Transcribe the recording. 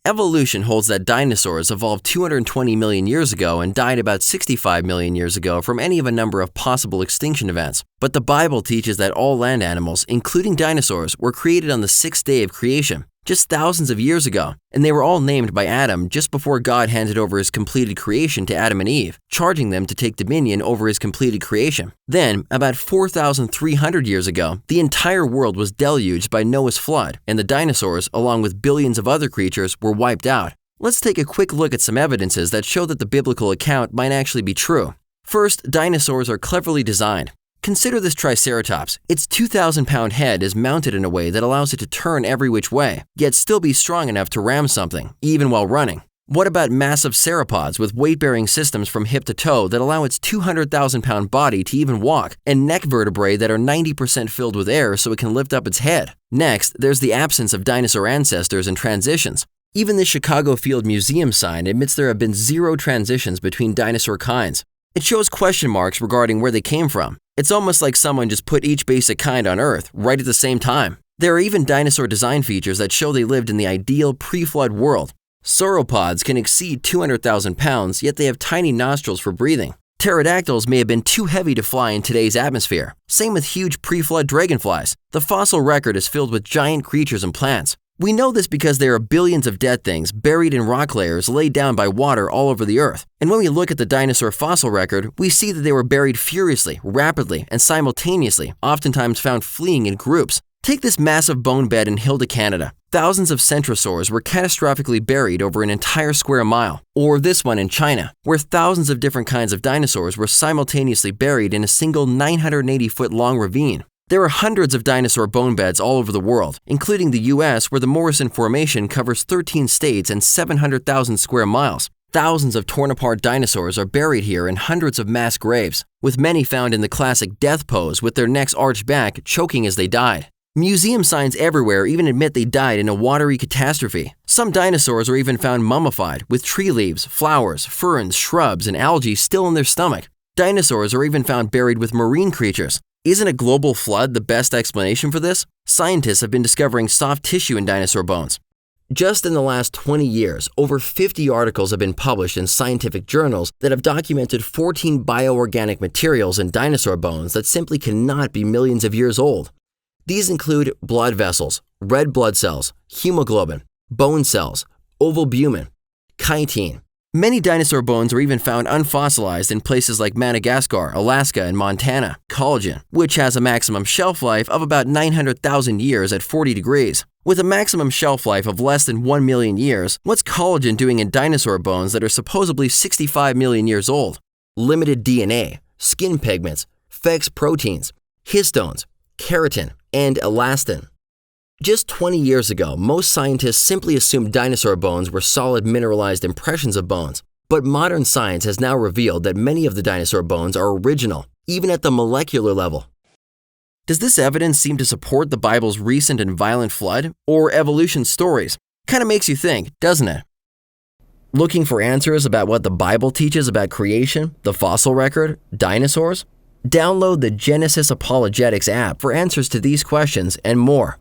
Evolution holds that dinosaurs evolved 220 million years ago and died about 65 million years ago from any of a number of possible extinction events. But the Bible teaches that all land animals, including dinosaurs, were created on the sixth day of creation, just thousands of years ago, and they were all named by Adam just before God handed over his completed creation to Adam and Eve, charging them to take dominion over his completed creation. Then, about 4,300 years ago, the entire world was deluged by Noah's flood, and the dinosaurs, along with billions of other creatures, were wiped out. Let's take a quick look at some evidences that show that the biblical account might actually be true. First, dinosaurs are cleverly designed. Consider this Triceratops. Its 2,000-pound head is mounted in a way that allows it to turn every which way, yet still be strong enough to ram something, even while running. What about massive sauropods with weight-bearing systems from hip to toe that allow its 200,000-pound body to even walk, and neck vertebrae that are 90% filled with air so it can lift up its head? Next, there's the absence of dinosaur ancestors and transitions. Even the Chicago Field Museum sign admits there have been 0 transitions between dinosaur kinds. It shows question marks regarding where they came from. It's almost like someone just put each basic kind on Earth right at the same time. There are even dinosaur design features that show they lived in the ideal pre-flood world. Sauropods can exceed 200,000 pounds, yet they have tiny nostrils for breathing. Pterodactyls may have been too heavy to fly in today's atmosphere. Same with huge pre-flood dragonflies. The fossil record is filled with giant creatures and plants. We know this because there are billions of dead things buried in rock layers laid down by water all over the Earth. And when we look at the dinosaur fossil record, we see that they were buried furiously, rapidly, and simultaneously, oftentimes found fleeing in groups. Take this massive bone bed in Hilda, Canada. Thousands of centrosaurs were catastrophically buried over an entire square mile. Or this one in China, where thousands of different kinds of dinosaurs were simultaneously buried in a single 980-foot-long ravine. There are hundreds of dinosaur bone beds all over the world, including the U.S., where the Morrison Formation covers 13 states and 700,000 square miles. Thousands of torn-apart dinosaurs are buried here in hundreds of mass graves, with many found in the classic death pose with their necks arched back, choking as they died. Museum signs everywhere even admit they died in a watery catastrophe. Some dinosaurs are even found mummified, with tree leaves, flowers, ferns, shrubs, and algae still in their stomach. Dinosaurs are even found buried with marine creatures. Isn't a global flood the best explanation for this? Scientists have been discovering soft tissue in dinosaur bones. Just in the last 20 years, over 50 articles have been published in scientific journals that have documented 14 bioorganic materials in dinosaur bones that simply cannot be millions of years old. These include blood vessels, red blood cells, hemoglobin, bone cells, ovalbumin, chitin. Many dinosaur bones are even found unfossilized in places like Madagascar, Alaska, and Montana. Collagen, which has a maximum shelf life of about 900,000 years at 40 degrees. With a maximum shelf life of less than 1 million years, what's collagen doing in dinosaur bones that are supposedly 65 million years old? Limited DNA, skin pigments, FEX proteins, histones, keratin, and elastin. Just 20 years ago, most scientists simply assumed dinosaur bones were solid mineralized impressions of bones. But modern science has now revealed that many of the dinosaur bones are original, even at the molecular level. Does this evidence seem to support the Bible's recent and violent flood, or evolution stories? Kinda makes you think, doesn't it? Looking for answers about what the Bible teaches about creation, the fossil record, dinosaurs? Download the Genesis Apologetics app for answers to these questions and more.